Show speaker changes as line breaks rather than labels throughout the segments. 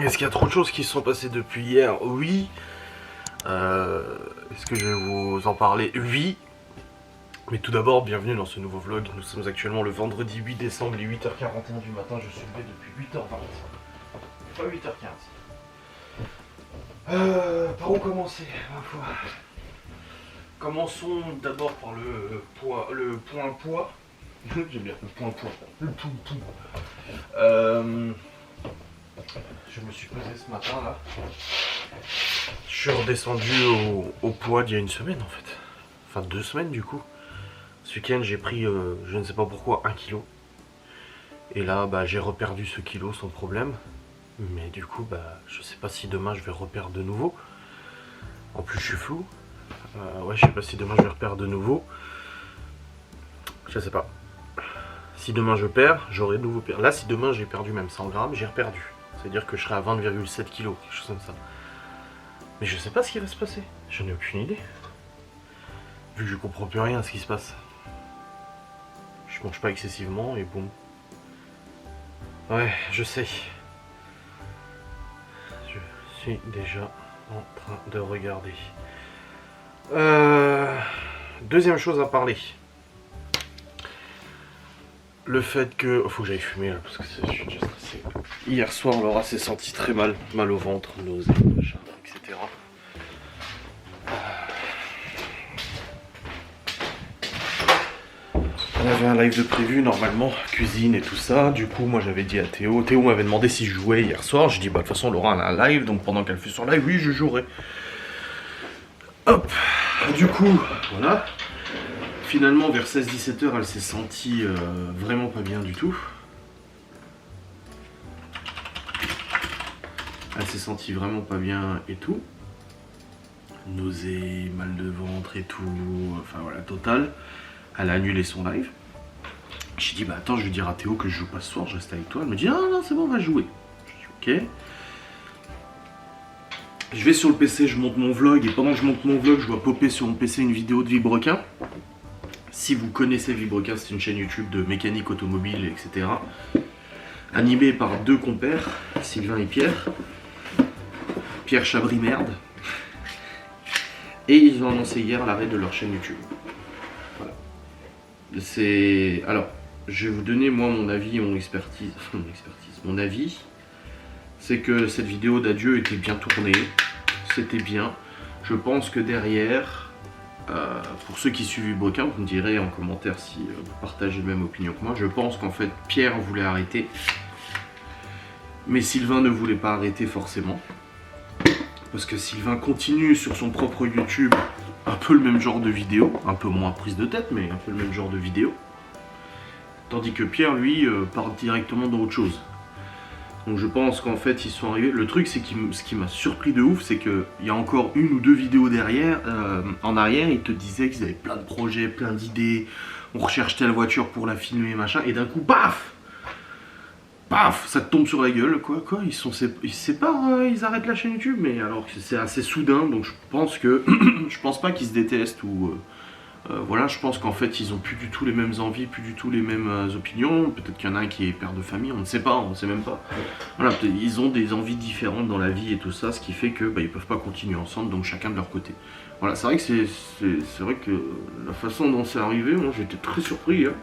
Est-ce qu'il y a trop de choses qui se sont passées depuis hier? Oui. Est-ce que je vais vous en parler? Oui. Mais tout d'abord, bienvenue dans ce nouveau vlog. Nous sommes actuellement le vendredi 8 décembre, il est 8h41 du matin. Je suis levé depuis 8h20. Pas 8h15. Par où commencer, ma foi? Commençons d'abord par le point poids. J'aime bien le point poids. Le tout. Je me suis pesé ce matin là. Je suis redescendu au poids d'il y a une semaine en fait. Enfin 2 semaines du coup. Ce week-end j'ai pris, je ne sais pas pourquoi, 1 kilo. Et là bah, j'ai reperdu ce kilo sans problème. Mais du coup bah, je sais pas si demain je vais reperdre de nouveau. En plus je suis flou. Ouais, je sais pas si demain je vais reperdre de nouveau. Je sais pas. Si demain je perds, j'aurai de nouveau perdu. Là si demain j'ai perdu même 100 grammes, j'ai reperdu. C'est-à-dire que je serai à 20,7 kg, quelque chose comme ça. Mais je sais pas ce qui va se passer. J'en ai aucune idée. Vu que je comprends plus rien à ce qui se passe. Je mange pas excessivement et bon. Ouais, je sais. Je suis déjà en train de regarder. Deuxième chose à parler. Le fait que... Oh, faut que j'aille fumer là parce que je suis déjà stressé. Hier soir, Laura s'est sentie très mal. Mal au ventre, nausées, machin, etc. On avait un live de prévu normalement, cuisine et tout ça. Du coup, moi j'avais dit à Théo. Théo m'avait demandé si je jouais hier soir. Je dis bah de toute façon Laura elle a un live, donc pendant qu'elle fait son live, oui je jouerai. Hop. Du coup, voilà. Finalement vers 16-17 h elle s'est sentie vraiment pas bien du tout. Elle s'est sentie vraiment pas bien et tout. Nausées, mal de ventre et tout. Enfin voilà, total. Elle a annulé son live. J'ai dit bah attends, je vais dire à Théo que je joue pas ce soir, je reste avec toi. Elle me dit ah non c'est bon, on va jouer. Je dis ok. Je vais sur le PC, je monte mon vlog et pendant que je monte mon vlog, je vois popper sur mon PC une vidéo de Vibrequin. Si vous connaissez Vibrequin, c'est une chaîne YouTube de mécanique automobile, etc. Animée par 2 compères, Sylvain et Pierre. Pierre Chabry-Merde. Et ils ont annoncé hier l'arrêt de leur chaîne YouTube. Voilà. C'est... Alors, je vais vous donner moi mon avis et mon expertise. Mon avis, c'est que cette vidéo d'adieu était bien tournée. C'était bien. Je pense que derrière... pour ceux qui suivent Vibrequin, vous me direz en commentaire si vous partagez la même opinion que moi. Je pense qu'en fait Pierre voulait arrêter, mais Sylvain ne voulait pas arrêter forcément. Parce que Sylvain continue sur son propre YouTube un peu le même genre de vidéo, un peu moins prise de tête, mais un peu le même genre de vidéo. Tandis que Pierre, lui, part directement dans autre chose. Donc je pense qu'en fait ils sont arrivés. Le truc c'est que ce qui m'a surpris de ouf, c'est qu'il y a encore 1 ou 2 vidéos derrière, en arrière, ils te disaient qu'ils avaient plein de projets, plein d'idées, on recherche telle voiture pour la filmer, machin, et d'un coup, paf, ça te tombe sur la gueule, quoi, ils se séparent, ils arrêtent la chaîne YouTube, mais alors que c'est assez soudain, donc je pense que, je pense pas qu'ils se détestent ou... voilà, je pense qu'en fait ils ont plus du tout les mêmes envies, plus du tout les mêmes opinions. Peut-être qu'il y en a un qui est père de famille, on ne sait pas, on ne sait même pas. Voilà, ils ont des envies différentes dans la vie et tout ça, ce qui fait que bah, ils peuvent pas continuer ensemble, donc chacun de leur côté. Voilà, c'est vrai que c'est vrai que la façon dont c'est arrivé, moi j'étais très surpris. Hein.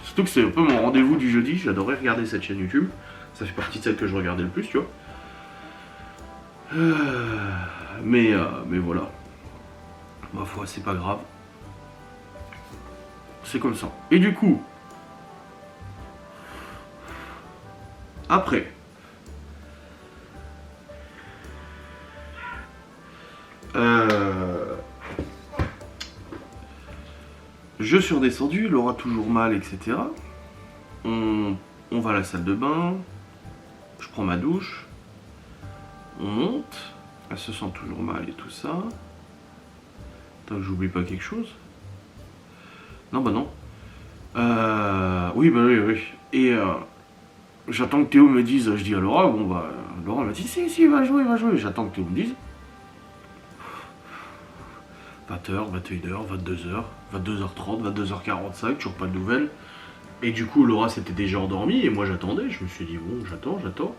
Surtout que c'est un peu mon rendez-vous du jeudi, j'adorais regarder cette chaîne YouTube. Ça fait partie de celle que je regardais le plus, tu vois. Mais voilà. Ma foi, c'est pas grave. C'est comme ça. Et du coup, après, je suis redescendu, Laura toujours mal, etc. On va à la salle de bain, je prends ma douche, on monte, elle se sent toujours mal et tout ça. Attends que j'oublie pas quelque chose. Non bah non. Oui bah oui. Et j'attends que Théo me dise, je dis à Laura, bon bah Laura m'a dit si va jouer. J'attends que Théo me dise. 20h, 21h, 22h, 22h30, 22h45, toujours pas de nouvelles. Et du coup Laura s'était déjà endormie et moi j'attendais, je me suis dit bon j'attends.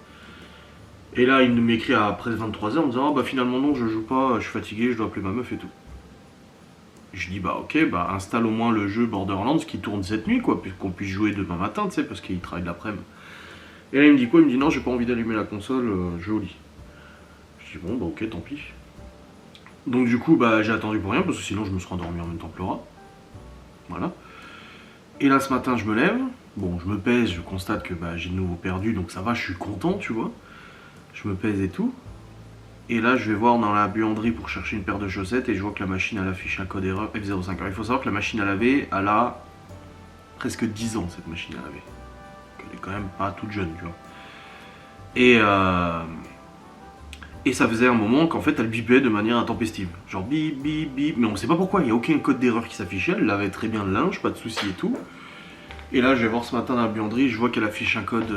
Et là, il m'écrit après 23h en me disant, ah bah finalement non, je joue pas, je suis fatigué, je dois appeler ma meuf et tout. Je dis, bah ok, bah installe au moins le jeu Borderlands qui tourne cette nuit, quoi, qu'on puisse jouer demain matin, tu sais, parce qu'il travaille l'après-midi. Et là, il me dit quoi? Il me dit, non, j'ai pas envie d'allumer la console, je vais au lit. Je dis, bon, bah ok, tant pis. Donc du coup, bah j'ai attendu pour rien, parce que sinon je me serais endormi en même temps que Laura. Voilà. Et là, ce matin, je me lève. Bon, je me pèse, je constate que bah, j'ai de nouveau perdu, donc ça va, je suis content, tu vois. Je me pèse et tout. Et là, je vais voir dans la buanderie pour chercher une paire de chaussettes et je vois que la machine, elle affiche un code erreur F05. Alors, il faut savoir que la machine à laver, elle a presque 10 ans, cette machine à laver. Donc, elle est quand même pas toute jeune, tu vois. Et ça faisait un moment qu'en fait, elle bipait de manière intempestive. Genre bip, bip, bip. Mais on sait pas pourquoi, il n'y a aucun code d'erreur qui s'affichait. Elle lavait très bien le linge, pas de soucis et tout. Et là, je vais voir ce matin dans la buanderie, je vois qu'elle affiche un code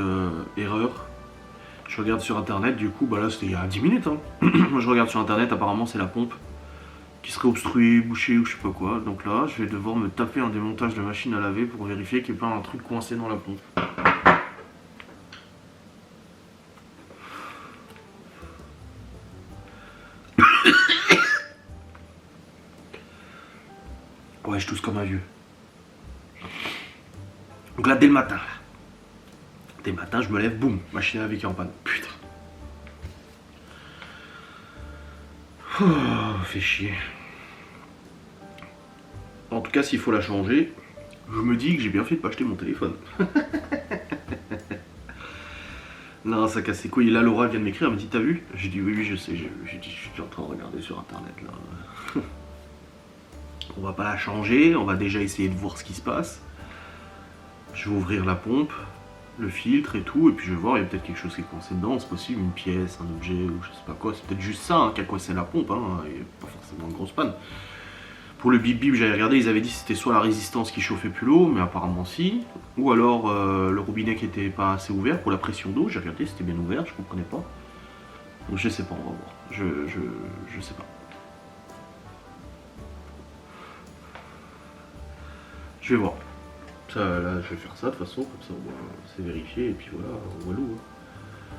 erreur. Je regarde sur internet, du coup, bah là c'était il y a 10 minutes. Hein. Moi je regarde sur internet, apparemment c'est la pompe qui serait obstruée, bouchée ou je sais pas quoi. Donc là, je vais devoir me taper un démontage de machine à laver pour vérifier qu'il n'y ait pas un truc coincé dans la pompe. Ouais, je tousse comme un vieux. Donc là, dès le matin, je me lève, boum, machine à laver qui est en panne. Putain. Oh, fait chier. En tout cas, s'il faut la changer, je me dis que j'ai bien fait de pas acheter mon téléphone. Non, ça casse les couilles. Et là, Laura vient de m'écrire, elle me dit, t'as vu? J'ai dit, oui, je sais. J'ai dit, je suis en train de regarder sur internet là. On va pas la changer, on va déjà essayer de voir ce qui se passe. Je vais ouvrir la pompe, le filtre et tout, et puis je vais voir, il y a peut-être quelque chose qui est coincé dedans, c'est possible, une pièce, un objet, ou je sais pas quoi, c'est peut-être juste ça hein, qui a coincé la pompe, hein, et pas forcément une grosse panne. Pour le bip bip, j'avais regardé, ils avaient dit que c'était soit la résistance qui chauffait plus l'eau, mais apparemment si, ou alors le robinet qui était pas assez ouvert pour la pression d'eau, j'ai regardé, c'était bien ouvert, je comprenais pas. Donc je sais pas, on va voir, je sais pas. Je vais voir. Ça, là, je vais faire ça de toute façon, comme ça c'est vérifié, et puis voilà, walou. Hein.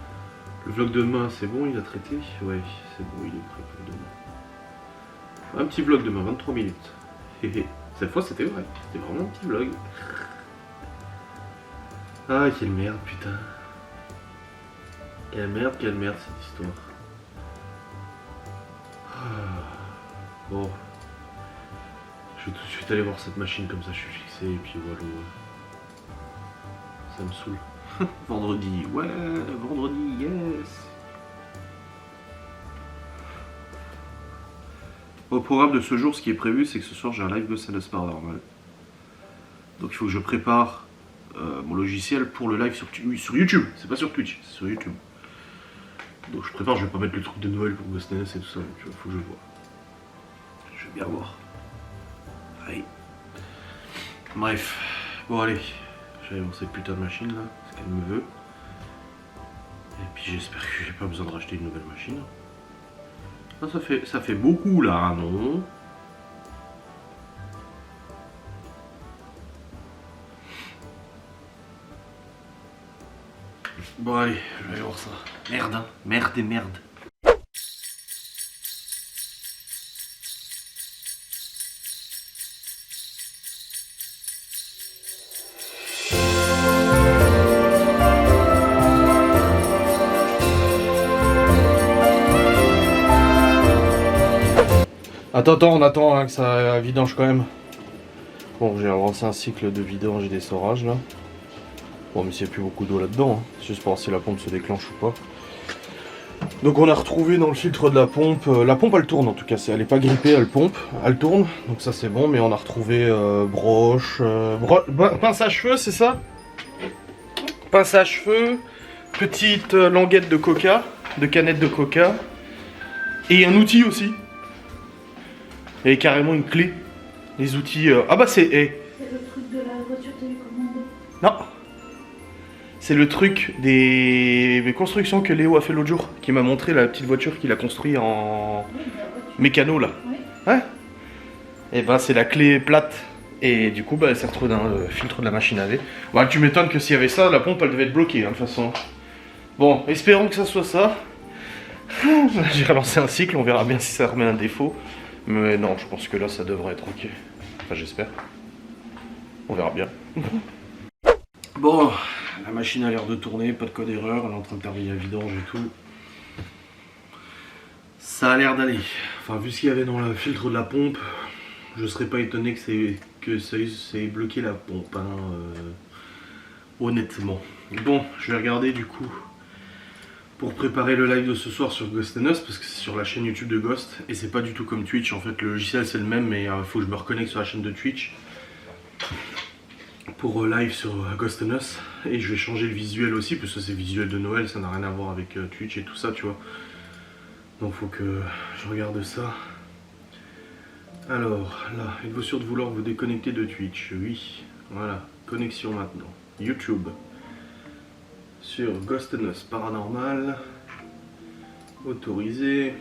Le vlog de demain, c'est bon, il a traité? Ouais, c'est bon, il est prêt pour demain. Un petit vlog demain, 23 minutes. Cette fois, c'était vrai, c'était vraiment un petit vlog. Ah, quelle merde, putain. Quelle merde cette histoire. Bon. Je vais tout de suite aller voir cette machine, comme ça je suis fixé, et puis voilà. Ça me saoule. Vendredi, ouais, vendredi, yes. Au programme de ce jour, ce qui est prévu, c'est que ce soir j'ai un live de Scène Paranormal. Donc il faut que je prépare mon logiciel pour le live sur YouTube. C'est pas sur Twitch, c'est sur YouTube. Donc je prépare, je vais pas mettre le truc de Noël pour Ghostness et tout ça, donc il faut que je vois. Je vais bien voir. Allez. Bref, bon allez, je vais voir cette putain de machine là, ce qu'elle me veut. Et puis j'espère que j'ai pas besoin de racheter une nouvelle machine. Ah, ça fait beaucoup là, non? Bon allez, je vais voir ça. Merde, hein, merde et merde. Attends, on attend hein, que ça vidange quand même. Bon, j'ai avancé un cycle de vidange et d'essorage là. Bon, mais s'il n'y a plus beaucoup d'eau là-dedans, hein. C'est juste pour voir si la pompe se déclenche ou pas. Donc on a retrouvé dans le filtre de la pompe elle tourne en tout cas, elle est pas grippée, elle pompe, elle tourne, donc ça c'est bon, mais on a retrouvé broche, pince à cheveux, c'est ça? Pince à cheveux, petite languette de coca, de canette de coca, et un outil aussi. Et carrément une clé. Les outils. Ah bah c'est.
C'est le truc de la voiture télécommandée.
Non. C'est le truc des constructions que Léo a fait l'autre jour. Qui m'a montré la petite voiture qu'il a construite en mécano là.
Oui.
Ouais. Et bah c'est la clé plate. Et du coup bah elle s'est retrouvée dans le filtre de la machine à laver. Bah tu m'étonnes que s'il y avait ça, la pompe elle devait être bloquée hein, de toute façon. Bon, espérons que ça soit ça. J'ai relancé un cycle, on verra bien si ça remet un défaut. Mais non, je pense que là, ça devrait être ok. Enfin, j'espère. On verra bien. Bon, la machine a l'air de tourner, pas de code erreur, elle est en train de terminer la vidange et tout. Ça a l'air d'aller. Enfin, vu ce qu'il y avait dans le filtre de la pompe, je serais pas étonné que ça ait bloqué la pompe, hein, honnêtement. Bon, je vais regarder du coup pour préparer le live de ce soir sur Ghost & Us, parce que c'est sur la chaîne YouTube de Ghost, et c'est pas du tout comme Twitch, en fait le logiciel c'est le même, mais il faut que je me reconnecte sur la chaîne de Twitch pour live sur Ghost & Us, et je vais changer le visuel aussi, parce que c'est visuel de Noël, ça n'a rien à voir avec Twitch et tout ça, tu vois. Donc faut que je regarde ça. Alors, là, êtes-vous sûr de vouloir vous déconnecter de Twitch? Oui, voilà, connexion maintenant. YouTube. Sur Ghost & Us Paranormal. Autorisé.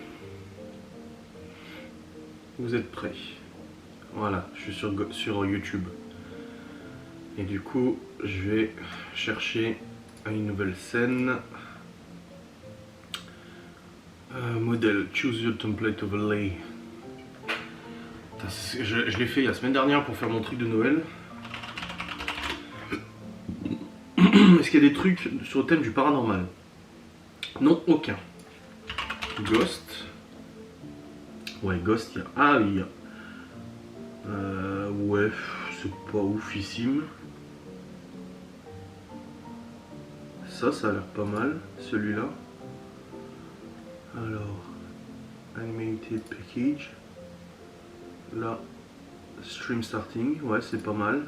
Vous êtes prêts? Voilà, je suis sur YouTube. Et du coup, je vais chercher une nouvelle scène. Modèle, choose your template overlay. Je l'ai fait la semaine dernière pour faire mon truc de Noël. Est-ce qu'il y a des trucs sur le thème du paranormal? Non, aucun. Ghost. Ouais, Ghost, il y a... Ah, il y a... ouais, c'est pas oufissime. Ça a l'air pas mal, celui-là. Alors, Animated Package. Là, Stream Starting, ouais, c'est pas mal.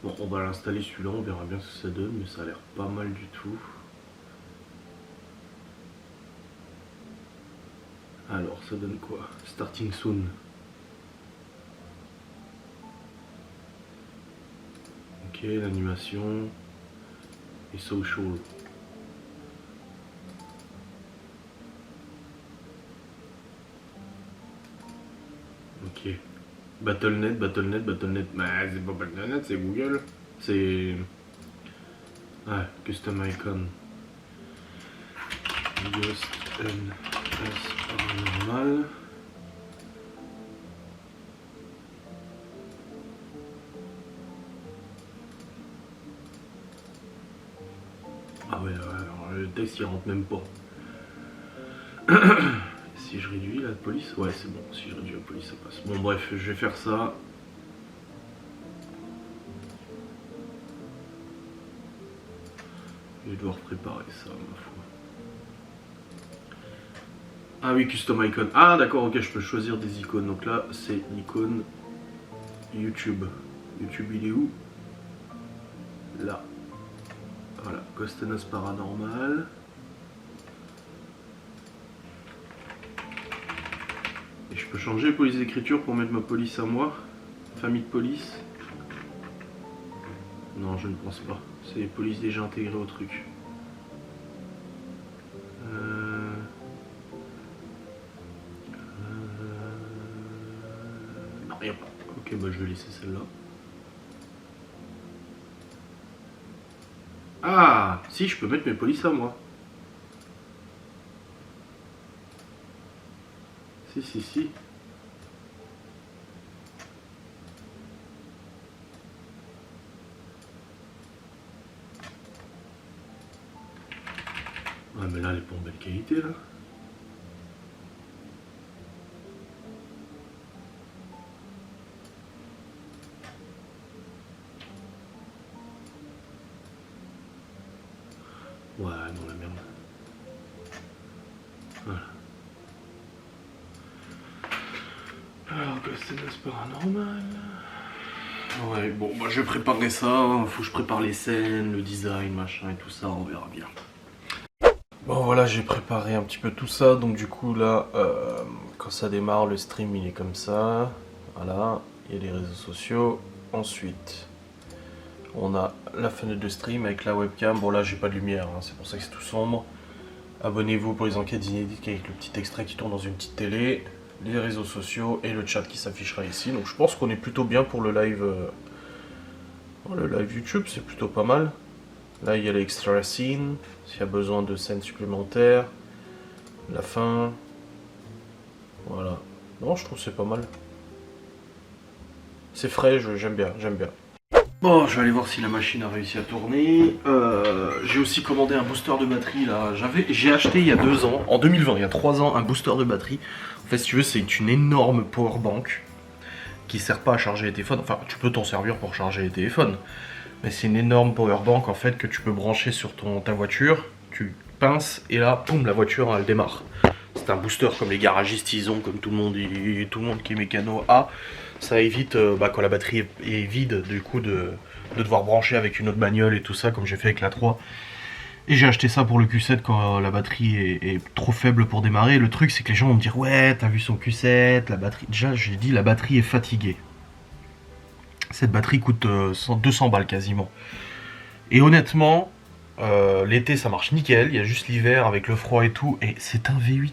Bon, on va l'installer celui-là, on verra bien ce que ça donne, mais ça a l'air pas mal du tout. Alors, ça donne quoi? Starting soon. Ok, l'animation. Et social. Ok. Battle.net. Mais c'est pas Battle.net, c'est Google. C'est... Ah, Custom Icon. Ghost & Us Paranormal. Ah ouais, alors, le texte il rentre même pas. Si je réduis la police, ouais c'est bon, si je réduis la police ça passe. Bon bref, je vais faire ça. Je vais devoir préparer ça, ma foi. Ah oui, custom icon. Ah d'accord, ok, je peux choisir des icônes. Donc là, c'est l'icône YouTube. YouTube, il est où? Là. Voilà, Ghost & Us Paranormal. Et je peux changer police d'écriture pour mettre ma police à moi. Famille de police. Non, je ne pense pas. C'est les polices déjà intégrées au truc. Non, il n'y a pas. Ok, bah je vais laisser celle-là. Ah, si, je peux mettre mes polices à moi. Si. Ah mais là elle est pas en belle qualité là. Ouais, dans la merde. Voilà. Alors, Ghost & Us Paranormal. Ouais, bon, bah je vais préparer ça. Faut que je prépare les scènes, le design, machin et tout ça, on verra bien. Bon, voilà, j'ai préparé un petit peu tout ça. Donc, du coup, là, quand ça démarre, le stream il est comme ça. Voilà, il y a les réseaux sociaux. Ensuite, on a la fenêtre de stream avec la webcam. Bon, là, j'ai pas de lumière, hein, c'est pour ça que c'est tout sombre. Abonnez-vous pour les enquêtes inédites avec le petit extrait qui tourne dans une petite télé. Les réseaux sociaux et le chat qui s'affichera ici. Donc je pense qu'on est plutôt bien pour le live Oh, le live YouTube, c'est plutôt pas mal. Là, il y a les extra scenes, s'il y a besoin de scènes supplémentaires. La fin. Voilà. Non, je trouve que c'est pas mal. C'est frais, j'aime bien, j'aime bien. Bon, je vais aller voir si la machine a réussi à tourner. J'ai aussi commandé un booster de batterie là. J'ai acheté il y a 2 ans, en 2020, il y a 3 ans, un booster de batterie. En fait, si tu veux, c'est une énorme power bank qui sert pas à charger les téléphones. Enfin, tu peux t'en servir pour charger les téléphones. Mais c'est une énorme power bank en fait que tu peux brancher sur ta voiture. Tu pinces et là, boum, la voiture elle démarre. C'est un booster comme les garagistes ils ont, comme tout le monde qui est mécano a. Ça évite quand la batterie est vide du coup de devoir brancher avec une autre bagnole et tout ça comme j'ai fait avec la 3. Et j'ai acheté ça pour le Q7 quand la batterie est trop faible pour démarrer. Le truc c'est que les gens vont me dire ouais t'as vu son Q7, la batterie. Déjà j'ai dit la batterie est fatiguée. Cette batterie coûte 200 balles quasiment. Et honnêtement, l'été ça marche nickel, il y a juste l'hiver avec le froid et tout, et c'est un V8.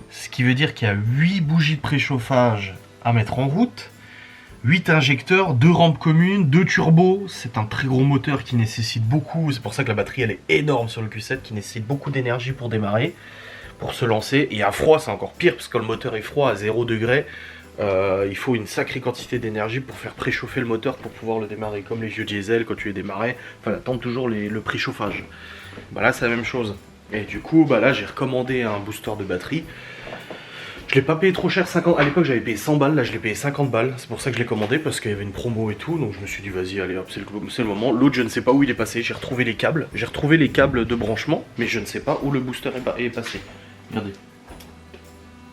Ce qui veut dire qu'il y a 8 bougies de préchauffage à mettre en route, 8 injecteurs, 2 rampes communes, 2 turbos, c'est un très gros moteur qui nécessite beaucoup, c'est pour ça que la batterie elle est énorme sur le Q7, qui nécessite beaucoup d'énergie pour démarrer, pour se lancer, et à froid c'est encore pire, parce que le moteur est froid à 0 degré, il faut une sacrée quantité d'énergie pour faire préchauffer le moteur pour pouvoir le démarrer, comme les vieux diesel quand tu les démarrais, enfin attendre toujours le préchauffage. Bah là c'est la même chose, et du coup bah là j'ai recommandé un booster de batterie. Je l'ai pas payé trop cher, 50. À l'époque j'avais payé 100 balles, là je l'ai payé 50 balles, c'est pour ça que je l'ai commandé, parce qu'il y avait une promo et tout, donc je me suis dit vas-y allez hop c'est le moment. L'autre je ne sais pas où il est passé, j'ai retrouvé les câbles de branchement, mais je ne sais pas où le booster est passé. Regardez.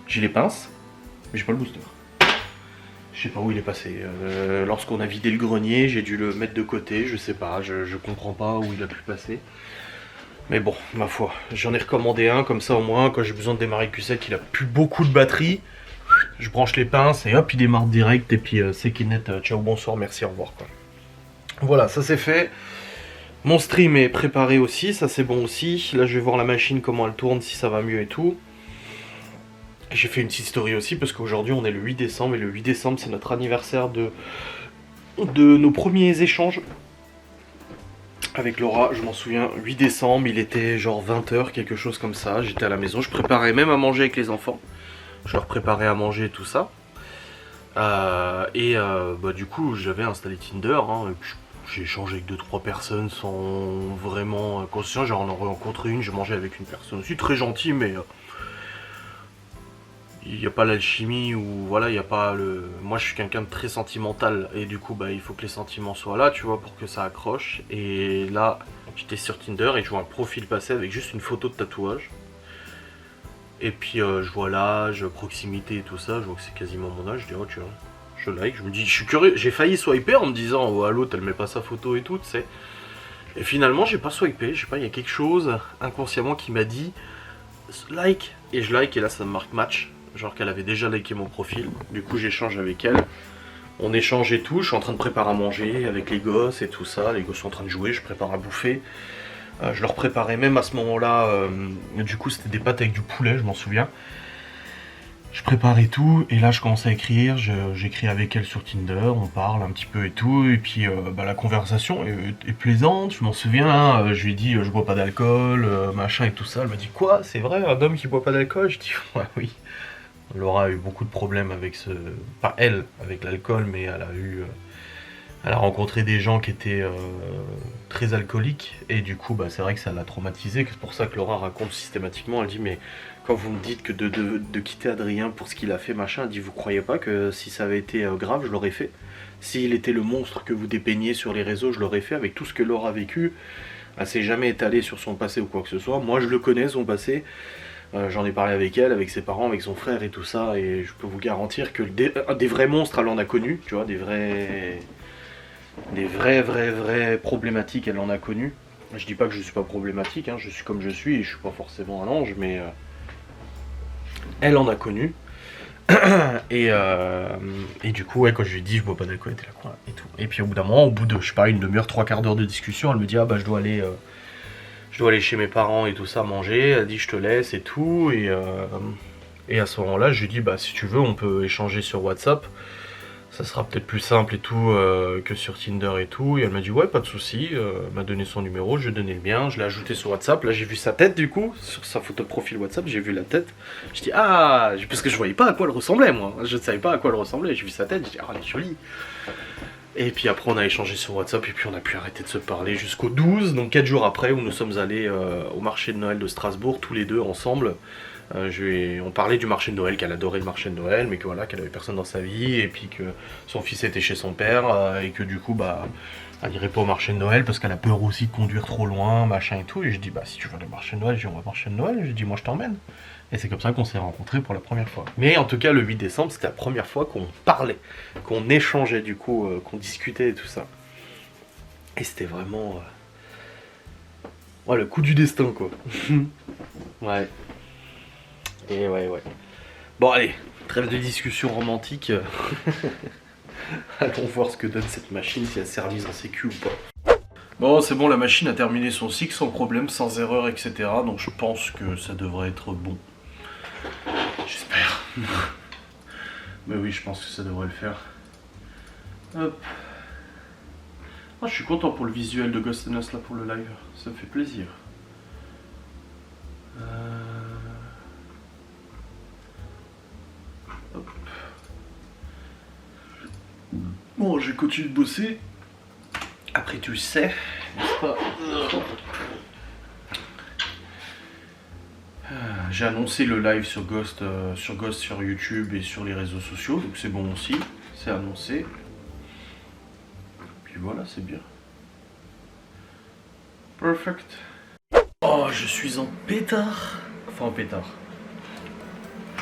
J'ai les pinces, mais j'ai pas le booster. Je sais pas où il est passé. Lorsqu'on a vidé le grenier, j'ai dû le mettre de côté, je sais pas, je comprends pas où il a pu passer. Mais bon, ma foi, j'en ai recommandé un, comme ça au moins, quand j'ai besoin de démarrer le Q7, qu'il a plus beaucoup de batterie, je branche les pinces et hop, il démarre direct, et puis c'est qu'il net, ciao, bonsoir, merci, au revoir, quoi. Voilà, ça c'est fait. Mon stream est préparé aussi, ça c'est bon aussi. Là je vais voir la machine, comment elle tourne, si ça va mieux et tout. J'ai fait une petite story aussi, parce qu'aujourd'hui on est le 8 décembre, et le 8 décembre c'est notre anniversaire de nos premiers échanges. Avec Laura, je m'en souviens, 8 décembre, il était genre 20h, quelque chose comme ça, j'étais à la maison, je préparais même à manger avec les enfants. Je leur préparais à manger tout ça. Du coup, j'avais installé Tinder, hein, et puis j'ai échangé avec 2-3 personnes sans vraiment conscient. J'en ai rencontré une, j'ai mangé avec une personne aussi, très gentille, mais il n'y a pas l'alchimie, ou voilà, il n'y a pas le... Moi je suis quelqu'un de très sentimental, et du coup bah il faut que les sentiments soient là, tu vois, pour que ça accroche. Et là j'étais sur Tinder et je vois un profil passer avec juste une photo de tatouage. Et puis je vois l'âge, proximité et tout ça, je vois que c'est quasiment mon âge, je dis oh tu vois, je like, je me dis, je suis curieux, j'ai failli swiper en me disant oh à l'autre elle met pas sa photo et tout, tu sais. Et finalement j'ai pas swipé, je sais pas, il y a quelque chose inconsciemment qui m'a dit like, et je like, et là ça me marque match. Genre qu'elle avait déjà liké mon profil, du coup j'échange avec elle, on échange et tout, je suis en train de préparer à manger avec les gosses et tout ça, les gosses sont en train de jouer, je prépare à bouffer, je leur préparais même à ce moment-là, du coup c'était des pâtes avec du poulet, je m'en souviens, je prépare et tout, et là je commence à écrire, j'écris avec elle sur Tinder, on parle un petit peu et tout, et puis la conversation est plaisante, je m'en souviens, je lui ai dit je bois pas d'alcool, machin et tout ça, elle m'a dit quoi, c'est vrai un homme qui boit pas d'alcool? Je dis ouais oui. Laura a eu beaucoup de problèmes avec pas elle, avec l'alcool, mais elle a rencontré des gens qui étaient très alcooliques, et du coup, bah, c'est vrai que ça l'a traumatisée. C'est pour ça que Laura raconte systématiquement, elle dit, mais quand vous me dites que de quitter Adrien pour ce qu'il a fait, machin, elle dit, vous croyez pas que si ça avait été grave, je l'aurais fait? S'il était le monstre que vous dépeignez sur les réseaux, je l'aurais fait. Avec tout ce que Laura a vécu, elle s'est jamais étalée sur son passé ou quoi que ce soit. Moi, je le connais, son passé. J'en ai parlé avec elle, avec ses parents, avec son frère et tout ça, et je peux vous garantir que des vrais monstres elle en a connu, tu vois, des vraies problématiques elle en a connu. Je dis pas que je suis pas problématique, hein, je suis comme je suis, et je suis pas forcément un ange, mais elle en a connu. et du coup, ouais, quand je lui ai dit je bois pas d'alcool, elle était là quoi, et tout. Et puis au bout d'un moment, au bout de, je sais pas, une demi-heure, 3/4 d'heure de discussion, elle me dit ah bah je dois aller chez mes parents et tout ça manger, elle dit je te laisse et tout, et à ce moment là je lui dis bah si tu veux on peut échanger sur WhatsApp, ça sera peut-être plus simple et tout que sur Tinder et tout. Et elle m'a dit ouais, pas de souci. Elle m'a donné son numéro, je lui ai donné le mien, je l'ai ajouté sur WhatsApp. Là j'ai vu sa tête du coup, sur sa photo de profil WhatsApp, j'ai vu la tête. Je dis ah, parce que je voyais pas à quoi elle ressemblait moi. Je ne savais pas à quoi elle ressemblait. J'ai vu sa tête, j'ai dit ah, elle est jolie. Et puis après on a échangé sur WhatsApp et puis on a pu arrêter de se parler jusqu'au 12, donc 4 jours après où nous sommes allés au marché de Noël de Strasbourg, tous les deux ensemble. On parlait du marché de Noël, qu'elle adorait le marché de Noël, mais que voilà, qu'elle avait personne dans sa vie, et puis que son fils était chez son père, et que du coup, bah, elle irait pas au marché de Noël parce qu'elle a peur aussi de conduire trop loin, machin et tout. Et je dis, bah, si tu veux aller au marché de Noël, je dis, on va au marché de Noël. Je dis, moi, je t'emmène. Et c'est comme ça qu'on s'est rencontrés pour la première fois. Mais en tout cas, le 8 décembre, c'était la première fois qu'on parlait, qu'on échangeait, du coup, qu'on discutait et tout ça. Et c'était vraiment. Ouais, le coup du destin, quoi. Ouais. Et ouais. Bon allez, trêve de discussion romantique. Allons voir ce que donne cette machine, si elle s'est remise en sécu ou pas. Bon, c'est bon, la machine a terminé son cycle sans problème, sans erreur, etc. Donc je pense que ça devrait être bon. J'espère. Mais oui, je pense que ça devrait le faire. Hop. Ah, je suis content pour le visuel de Ghost and Us là pour le live. Ça me fait plaisir. Hop. Bon, j'ai continué de bosser. Après, tu sais, n'est-ce pas? J'ai annoncé le live sur Ghost sur YouTube et sur les réseaux sociaux, donc c'est bon aussi, c'est annoncé. Puis voilà, c'est bien. Perfect. Oh, je suis en pétard. Enfin, en pétard.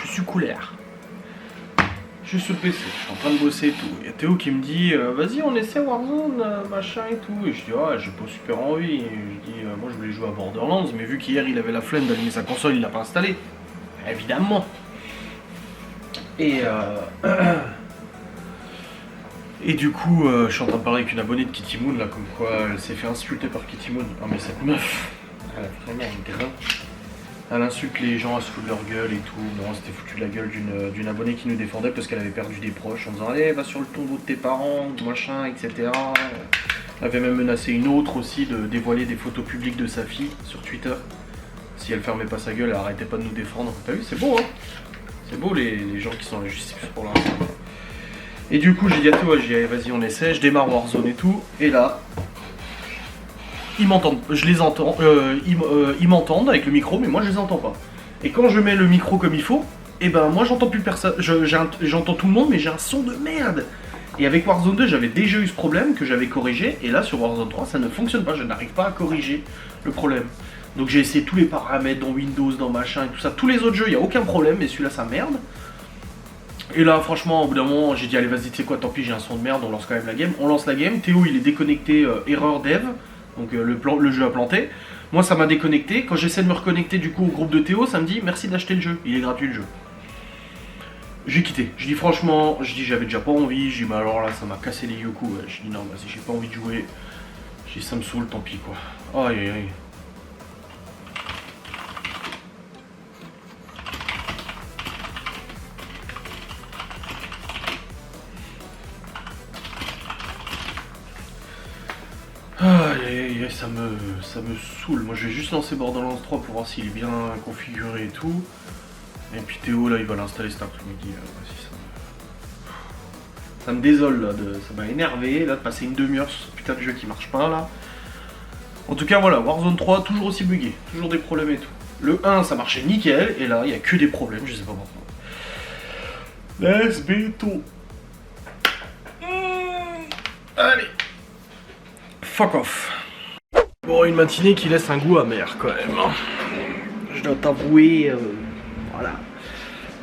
Je suis couleur. Je suis sur le PC, je suis en train de bosser et tout. Il y a Théo qui me dit vas-y, on essaie Warzone, machin et tout. Et je dis ah, j'ai pas super envie. Et je dis moi je voulais jouer à Borderlands, mais vu qu'hier il avait la flemme d'allumer sa console, il l'a pas installé. Évidemment. Et et du coup, je suis en train de parler avec une abonnée de Kitty Moon là, comme quoi elle s'est fait insulter par Kitty Moon. Ah mais cette meuf, elle a vraiment un grain. Elle insulte les gens, elle se fout de leur gueule et tout. Bon, c'était foutu de la gueule d'une abonnée qui nous défendait parce qu'elle avait perdu des proches en disant allez, va sur le tombeau de tes parents, machin, etc. Elle avait même menacé une autre aussi de dévoiler des photos publiques de sa fille sur Twitter. Si elle fermait pas sa gueule, elle arrêtait pas de nous défendre. T'as vu, c'est beau, hein? C'est beau les gens qui sont à la justice pour l'instant. Et du coup, j'ai dit à toi, j'ai dit allez, vas-y, on essaie, je démarre Warzone et tout. Et là, ils m'entendent, je les entends, ils m'entendent avec le micro, mais moi je les entends pas. Et quand je mets le micro comme il faut, et ben moi j'entends plus personne, j'entends tout le monde, mais j'ai un son de merde. Et avec Warzone 2, j'avais déjà eu ce problème que j'avais corrigé, et là sur Warzone 3, ça ne fonctionne pas, je n'arrive pas à corriger le problème. Donc j'ai essayé tous les paramètres dans Windows, dans machin et tout ça, tous les autres jeux, il n'y a aucun problème, mais celui-là ça merde. Et là franchement, au bout d'un moment, j'ai dit allez vas-y, tu sais quoi, tant pis, j'ai un son de merde, on lance quand même la game. On lance la game, Théo il est déconnecté, erreur dev. Donc le jeu a planté. Moi ça m'a déconnecté. Quand j'essaie de me reconnecter du coup au groupe de Théo, ça me dit merci d'acheter le jeu. Il est gratuit le jeu. J'ai quitté. Je dis franchement, j'avais déjà pas envie. J'ai dit mais alors là ça m'a cassé les yoku. Ouais. Je dis non vas-y, j'ai pas envie de jouer. J'ai dit ça me saoule, tant pis quoi. Aïe aïe aïe. Aïe, ça me saoule. Moi je vais juste lancer Borderlands 3 pour voir s'il est bien configuré et tout. Et puis Théo là il va l'installer cet après-midi. Ça me désole là, ça m'a énervé là de passer une demi-heure sur ce putain de jeu qui marche pas là. En tout cas voilà, Warzone 3 toujours aussi bugué, toujours des problèmes et tout. Le 1 ça marchait nickel et là il y a que des problèmes, je sais pas pourquoi. Let's be tout. Allez. Fuck off. Bon, une matinée qui laisse un goût amer quand même. Je dois t'avouer, voilà.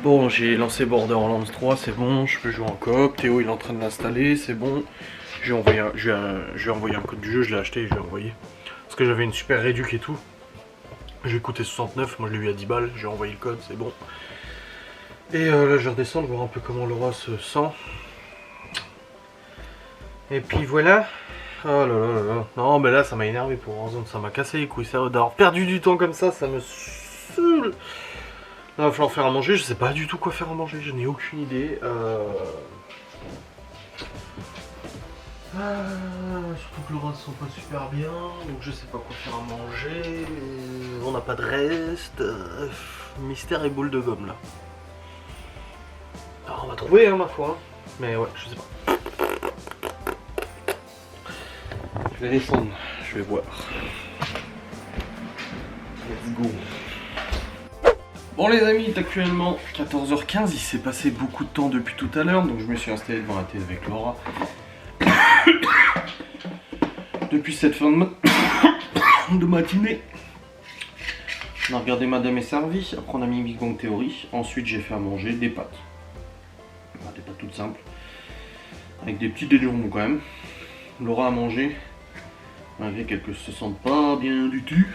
Bon, j'ai lancé Borderlands 3, c'est bon, je peux jouer en coop. Théo il est en train de l'installer, c'est bon. Je lui ai envoyé un code du jeu, je l'ai acheté et je l'ai envoyé. Parce que j'avais une super réduc et tout. J'ai coûté 69, moi je l'ai eu à 10 balles, j'ai envoyé le code, c'est bon. Et là je vais redescendre, voir un peu comment Laura se sent. Et puis voilà. Oh là là là là. Non mais là ça m'a énervé pour Warzone, ça m'a cassé les couilles, sérieux, d'avoir perdu du temps comme ça me saoule. Là il va falloir faire à manger, je sais pas du tout quoi faire à manger, je n'ai aucune idée.
Surtout que Laura ne sent pas super bien, donc je sais pas quoi faire à manger. On n'a pas de reste. Mystère et boule de gomme là. Alors on va trouver hein, ma foi. Mais ouais, je sais pas. Je vais descendre, je vais voir. Let's go. Bon les amis, il est actuellement 14h15, il s'est passé beaucoup de temps depuis tout à l'heure, donc je me suis installé devant la télé avec Laura. Depuis cette fin de matinée, on a regardé Madame est servie, après on a mis Big Bang Theory, ensuite j'ai fait à manger des pâtes. Enfin, des pâtes toutes simples, avec des petits déjeunes quand même. Laura a mangé, malgré qu'elle ne se sente pas bien du tout.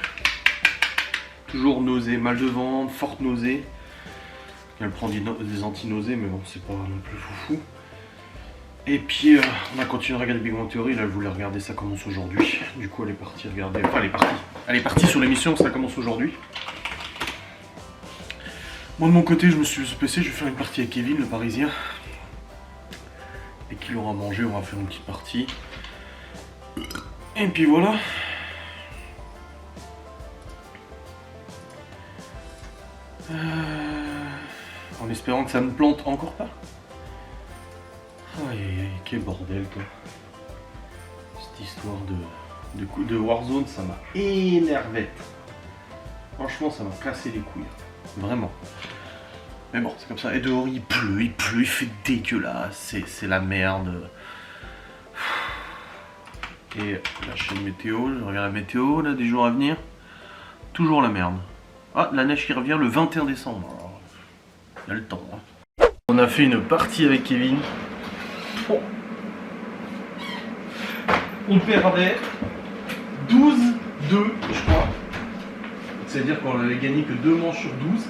Toujours nausée, mal de ventre, forte nausée. Elle prend des anti-nausées, mais bon, c'est pas non plus foufou. Et puis, on a continué à regarder Big Bang Theory. Là, elle voulait regarder Ça commence aujourd'hui. Du coup, elle est partie regarder. Enfin, elle est partie sur l'émission Ça commence aujourd'hui. Moi, de mon côté, je me suis spécialisé. Je vais faire une partie avec Kevin, le Parisien. Et qu'il aura mangé, on va faire une petite partie. Et puis voilà. En espérant que ça ne plante encore pas. Aïe aïe aïe, quel bordel quoi. Cette histoire de Warzone, ça m'a énervé. Franchement, ça m'a cassé les couilles. Vraiment. Mais bon, c'est comme ça. Et dehors, il pleut, il fait dégueulasse. C'est la merde. Et la chaîne météo, je regarde la météo là, des jours à venir. Toujours la merde. Ah, la neige qui revient le 21 décembre. Alors, il y a le temps. Hein. On a fait une partie avec Kevin. Oh. On perdait 12-2, je crois. C'est-à-dire qu'on avait gagné que 2 manches sur 12.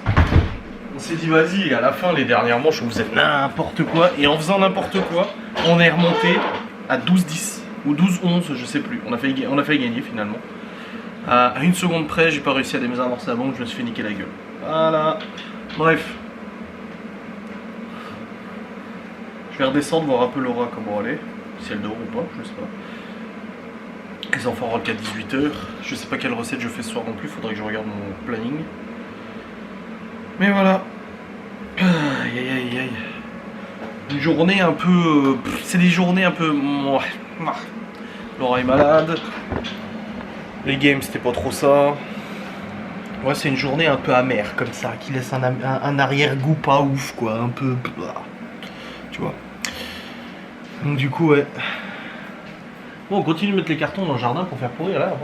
On s'est dit, vas-y, à la fin, les dernières manches, on faisait n'importe quoi. Et en faisant n'importe quoi, on est remonté à 12-10 ou 12-11, je sais plus. On a failli gagner finalement. À une seconde près, j'ai pas réussi à désamorcer la bombe, je me suis fait niquer la gueule. Voilà. Bref. Je vais redescendre, voir un peu Laura comment elle est. Si elle dort ou pas, je sais pas. Les enfants rentrent qu'à 18h. Je sais pas quelle recette je fais ce soir non plus, faudrait que je regarde mon planning. Mais voilà. Aïe aïe aïe aïe. Une journée un peu. C'est des journées un peu. Ouais. Laura est malade. Les games c'était pas trop ça. Ouais, c'est une journée un peu amère comme ça, qui laisse un arrière-goût pas ouf quoi, un peu. Tu vois. Donc du coup ouais. Bon, on continue de mettre les cartons dans le jardin pour faire pourrir là.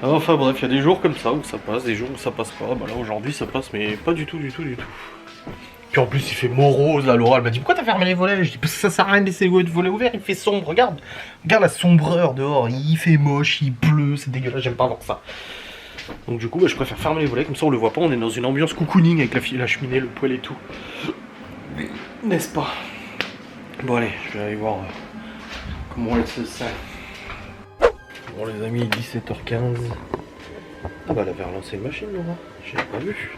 Enfin bref, il y a des jours comme ça où ça passe, des jours où ça passe pas. Bah là aujourd'hui ça passe mais pas du tout. Puis en plus il fait morose là, Laura elle m'a dit pourquoi t'as fermé les volets? Je dis parce que ça sert à rien de laisser les volets ouverts, il fait sombre, regarde la sombreur dehors, il fait moche, il pleut, c'est dégueulasse, j'aime pas voir ça. Donc du coup bah, je préfère fermer les volets, comme ça on le voit pas, on est dans une ambiance cocooning avec la cheminée, le poêle et tout. N'est-ce pas? Bon allez, je vais aller voir comment elle se sent. Bon les amis, 17h15. Ah bah elle avait relancé une machine Laura, j'avais pas vu.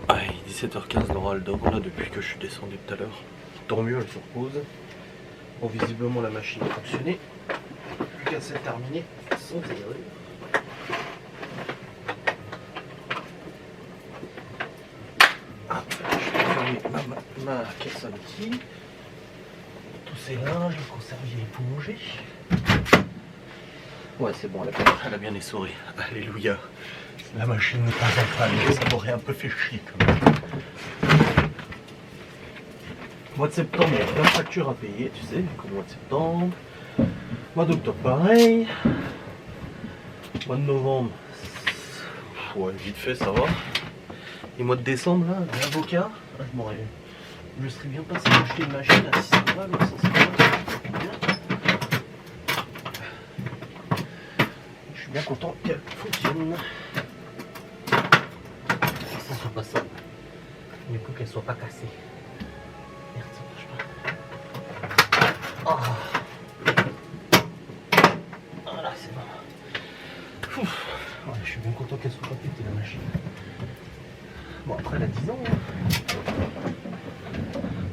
Aïe, 17h15, Laura elle dort là depuis que je suis descendu tout à l'heure. Tant mieux, elle se repose. Bon, visiblement la machine a fonctionné. Plus qu'à se terminer sans erreur. Ah, je vais fermer ma caisse à outils. Tous ces linges, les conserviers épongés. Ouais, c'est bon, elle a bien essoré. Alléluia. La machine n'est pas en panne, ça m'aurait un peu fait chier quand même. Mois de septembre, il y a plein de factures à payer, tu sais, comme mois de septembre. Mois d'octobre, pareil. Mois de novembre, ouais, vite fait, ça va. Et mois de décembre, là, l'avocat, je serais bien passé acheter une machine à 600 balles, 500 balles. Je suis bien content qu'elle fonctionne. Ça soit pas ça. Du coup qu'elle soit pas cassée. Merde, ça marche pas. Oh. Voilà, c'est bon. Ouais, je suis bien content qu'elle soit pas pétée la machine. Bon après elle a 10 ans. Hein.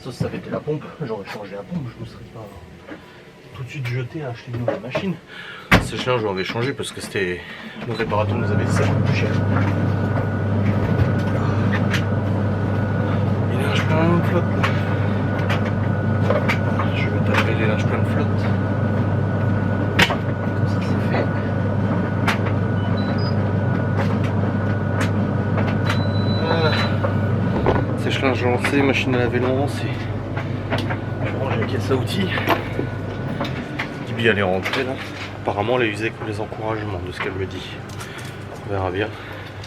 Ça, ça avait été la pompe. J'aurais changé la pompe, je me serais pas tout de suite jeté à acheter une nouvelle machine. Sèche-linge, j'en avais changé parce que c'était. Le réparateur nous avait dit ça coûte plus cher. Les linges plein de flotte là. Je vais taper les linges plein de flotte. Comme ça c'est fait. Voilà. Sèche-linge lancé, machine à laver lancée. Je vais ranger la caisse à outils. Tibi elle est rentrée là. Apparemment elle a usé que les encouragements de ce qu'elle me dit. On verra bien.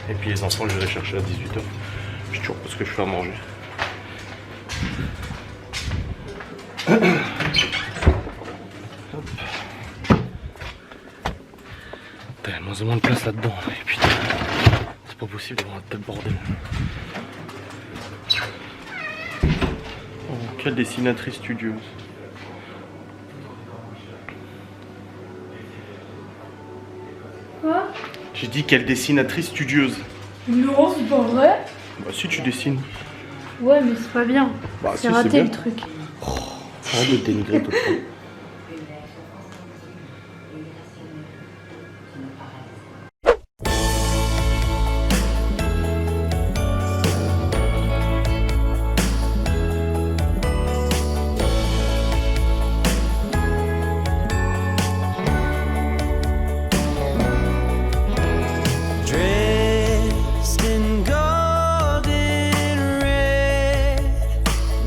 Et puis les enfants je vais les chercher à 18h. Je suis toujours parce que je fais à manger. Hop. T'as moins en moins de place là-dedans. Et putain, c'est pas possible d'avoir un tel bordel. Oh, quelle dessinatrice studieuse.
Quoi?
J'ai dit quelle dessinatrice studieuse.
Non, c'est pas vrai.
Bah si tu dessines.
Ouais, mais c'est pas bien.
Bah,
c'est
si,
raté
bien.
le truc.
Arrête de te dénigrer tout le temps.
Dressed in golden red,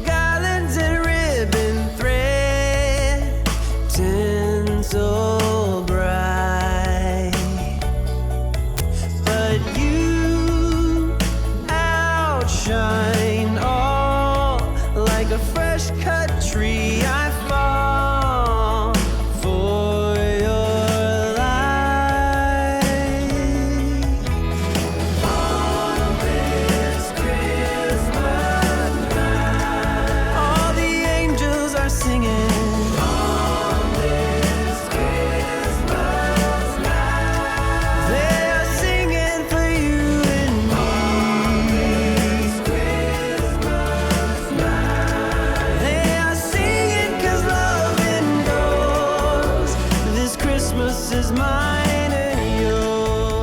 garlands and ribbon thread, tinsel bright. But you outshine all like a fresh cut tree. I fall for your light. On this Christmas night, all the angels are singing. On this Christmas night, they are singing for you and me. On this Christmas night, they are singing 'cause love endures. This Christmas is mine and yours.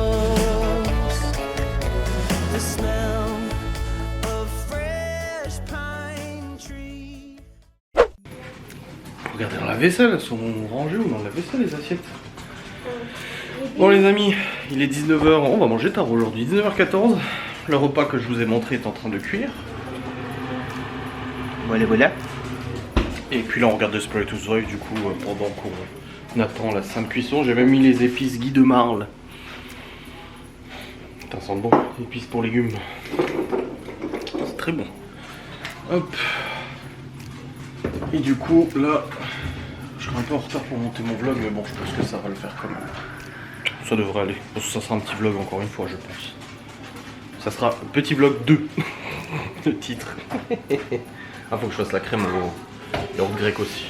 The smell of fresh pine tree.
Regardez dans la vaisselle, elles sont rangées ou dans la vaisselle les assiettes. Bon les amis, il est 19h, on va manger tard aujourd'hui, 19h14. Le repas que je vous ai montré est en train de cuire. Voilà voilà. Et puis là on regarde Desperate Housewives du coup pendant qu'on attend la sainte cuisson. J'ai même mis les épices Guy de Marle. Ça sent bon, épices pour légumes. C'est très bon. Hop. Et du coup là, je serai un peu en retard pour monter mon vlog, mais bon je pense que ça va le faire quand même. Ça devrait aller, parce que ça sera un petit vlog encore une fois je pense. Ça sera petit vlog 2, le titre. Ah faut que je fasse la crème au yaourt grec aussi.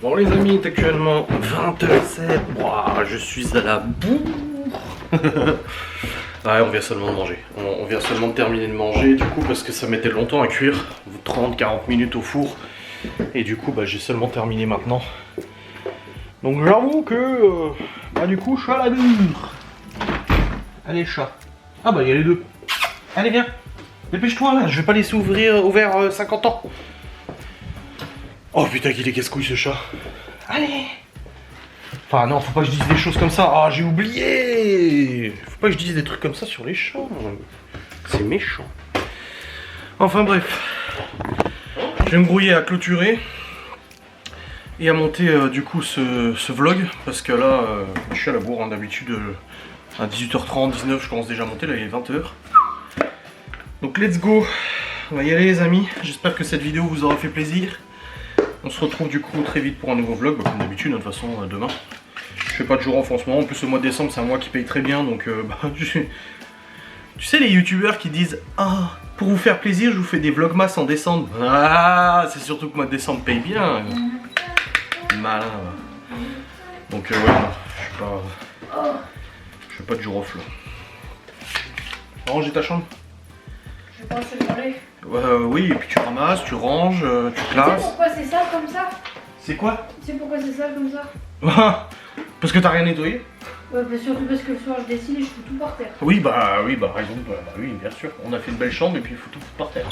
Bon les amis, il est actuellement 20h07, Ouah, je suis à la bourre. Ouais, on vient seulement de manger. On vient seulement de terminer de manger du coup parce que ça mettait longtemps à cuire, 30-40 minutes au four. Et du coup bah, j'ai seulement terminé maintenant. Donc j'avoue que bah, du coup je suis à la bourre. Allez chat. Ah bah il y a les deux. Allez viens. Dépêche-toi là, je vais pas laisser ouvert 50 ans. Oh putain qu'il est casse-couille ce chat. Allez. Enfin non, faut pas que je dise des choses comme ça. Ah j'ai oublié. Faut pas que je dise des trucs comme ça sur les chats. C'est méchant. Enfin bref. Je vais me brouiller à clôturer. Et à monter du coup ce vlog. Parce que là, je suis à la bourre hein, d'habitude. À 18h30, 19 je commence déjà à monter. Là il est 20h. Donc let's go. On va y aller les amis. J'espère que cette vidéo vous aura fait plaisir. On se retrouve du coup très vite pour un nouveau vlog, comme d'habitude, de toute façon demain. Je fais pas de jour off en ce moment, en plus le mois de décembre c'est un mois qui paye très bien, donc tu sais les youtubeurs qui disent « Ah, pour vous faire plaisir, je vous fais des vlogmas en décembre. » Ah, c'est surtout que le mois de décembre paye bien. Malin. Donc ouais, non, je fais pas de jour off là. Ranger ta chambre.
Je vais pas se parler.
Oui, et puis tu ramasses, tu ranges, tu
Tu sais
classes.
pourquoi c'est sale comme ça?
C'est quoi?
Tu sais pourquoi c'est sale comme ça?
Parce que t'as rien nettoyé?
Ouais, bah surtout parce que le soir je dessine et je fous tout par terre.
Oui, raison, oui, bien sûr. On a fait une belle chambre et puis il faut tout foutre par terre.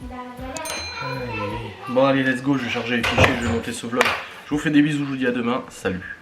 Aïe, aïe, aïe. Bon, allez, let's go, je vais charger les fichiers, je vais monter ce vlog. Je vous fais des bisous, je vous dis à demain, salut.